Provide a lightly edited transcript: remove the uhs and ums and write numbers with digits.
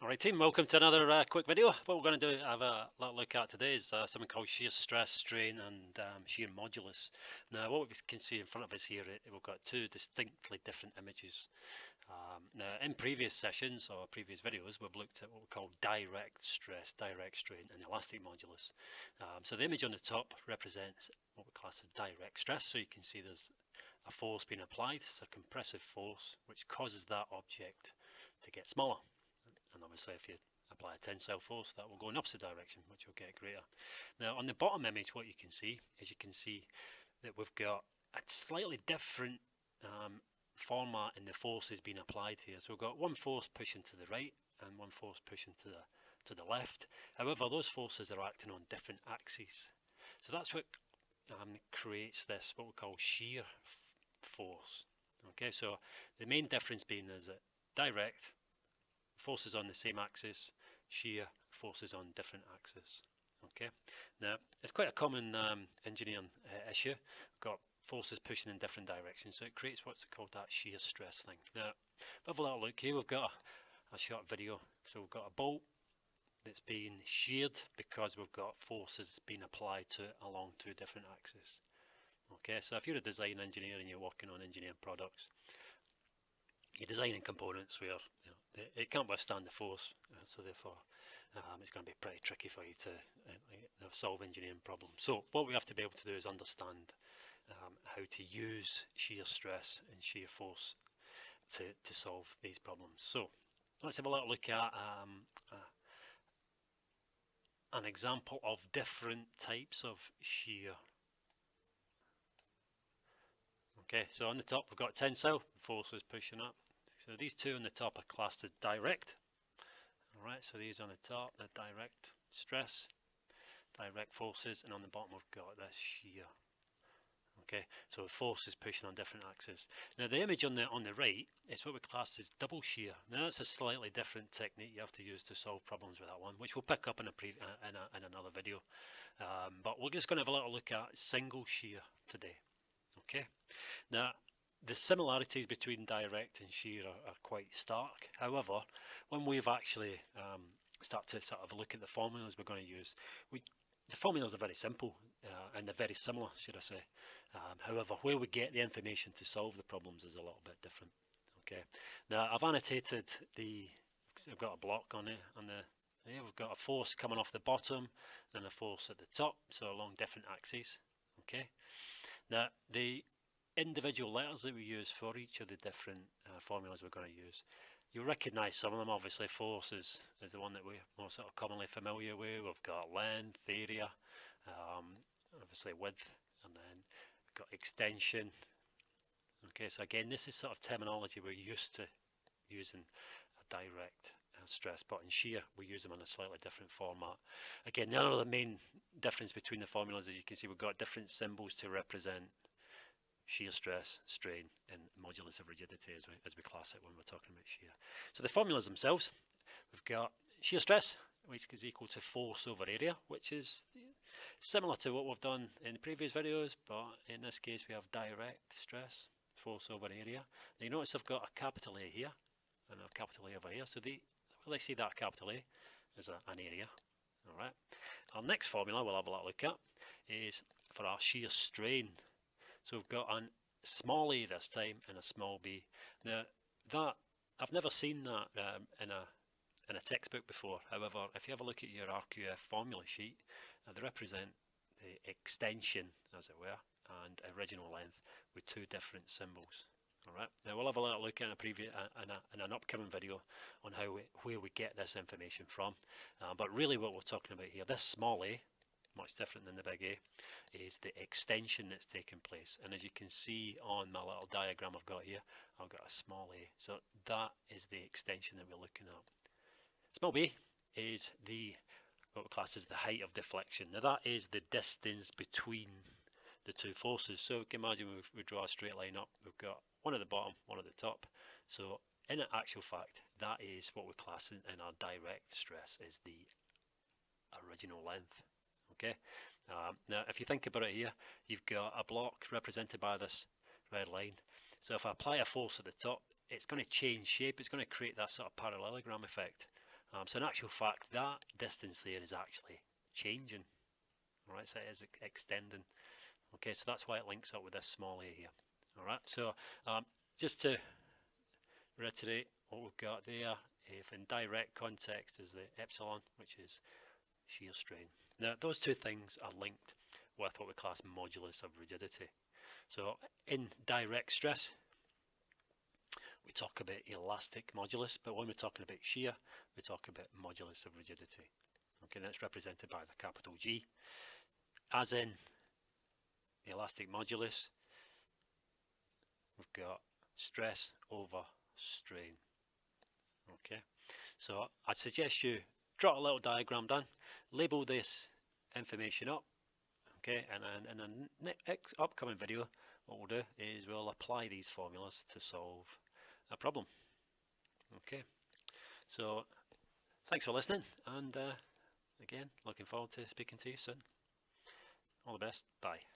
Alright team, welcome to another quick video. What we're going to do, have a look at today is something called shear stress, strain and shear modulus. Now what we can see in front of us here, we've got two distinctly different images. Now in previous sessions or previous videos we've looked at what we call direct stress, direct strain and elastic modulus. So the image on the top represents what we class as direct stress, so you can see there's a force being applied. It's a compressive force which causes that object to get smaller. And obviously if you apply a tensile force, that will go in opposite direction, which will get greater. Now on the bottom image, what you can see is that we've got a slightly different format in the forces being applied here. So we've got one force pushing to the right and one force pushing to the left. However, those forces are acting on different axes. So that's what creates this, what we call shear force. Okay, so the main difference being is that direct forces on the same axis, shear forces on different axes. Okay, now it's quite a common engineering issue. We've got forces pushing in different directions, so it creates what's called that shear stress thing. Now, have a little look here. We've got a short video. So we've got a bolt that's being sheared because we've got forces being applied to it along two different axes. Okay, so if you're a design engineer and you're working on engineered products, you're designing components where it can't withstand the force, so therefore it's going to be pretty tricky for you to solve engineering problems. So what we have to be able to do is understand how to use shear stress and shear force to solve these problems. So let's have a little look at an example of different types of shear. Okay, so on the top we've got tensile, forces pushing up. So these two on the top are classed as direct. Alright, so these on the top, the direct stress, direct forces, and on the bottom we've got this shear. Okay, so forces pushing on different axes. Now the image on the right is what we class as double shear. Now that's a slightly different technique you have to use to solve problems with that one, which we'll pick up in another video. But we're just going to have a little look at single shear today. Okay, now the similarities between direct and shear are quite stark. However, when we've actually start to sort of look at the formulas we're going to use, the formulas are very simple and they're very similar, should I say. However, where we get the information to solve the problems is a little bit different. Okay, now I've annotated I've got a block on it, we've got a force coming off the bottom and a force at the top, so along different axes. Okay, now the individual letters that we use for each of the different formulas we're going to use, you'll recognise some of them. Obviously force is the one that we're more sort of commonly familiar with. We've got length, area, obviously width, and then we've got extension. Okay, so again this is sort of terminology we're used to using a direct stress, but in shear we use them in a slightly different format. Again, the other main difference between the formulas, as you can see, we've got different symbols to represent shear stress, strain, and modulus of rigidity as we class it when we're talking about shear. So the formulas themselves, we've got shear stress, which is equal to force over area, which is similar to what we've done in the previous videos, but in this case we have direct stress, force over area. Now you notice I've got a capital A here and a capital A over here, so they see that capital A as an area. Alright, our next formula we'll have a little look at is for our shear strain. So we've got a small a this time and a small b. Now that I've never seen that in a textbook before. However, if you have a look at your RQF formula sheet, they represent the extension, as it were, and original length with two different symbols. Alright, now we'll have a little look in an upcoming video on where we get this information from. But really what we're talking about here, this small a, much different than the big A, is the extension that's taking place. And as you can see on my little diagram I've got here, I've got a small a. So that is the extension that we're looking at. Small b is what we class as the height of deflection. Now that is the distance between the two forces. So we can imagine we draw a straight line up, we've got one at the bottom, one at the top. So in actual fact, that is what we class in our direct stress is the original length. Okay, now if you think about it here, you've got a block represented by this red line. So if I apply a force at the top, it's going to change shape, it's going to create that sort of parallelogram effect. So in actual fact, that distance there is actually changing. Alright, so it is extending. Okay, so that's why it links up with this small a here. Alright, so just to reiterate what we've got there, if in direct context is the epsilon, which is shear strain. Now those two things are linked with what we class modulus of rigidity. So in direct stress, we talk about elastic modulus, but when we're talking about shear, we talk about modulus of rigidity. Okay, that's represented by the capital G. As in the elastic modulus, we've got stress over strain. Okay, so I'd suggest you draw a little diagram down, label this information up. Okay, and in the next upcoming video, what we'll do is we'll apply these formulas to solve a problem. Okay, so thanks for listening, and again, looking forward to speaking to you soon. All the best. Bye.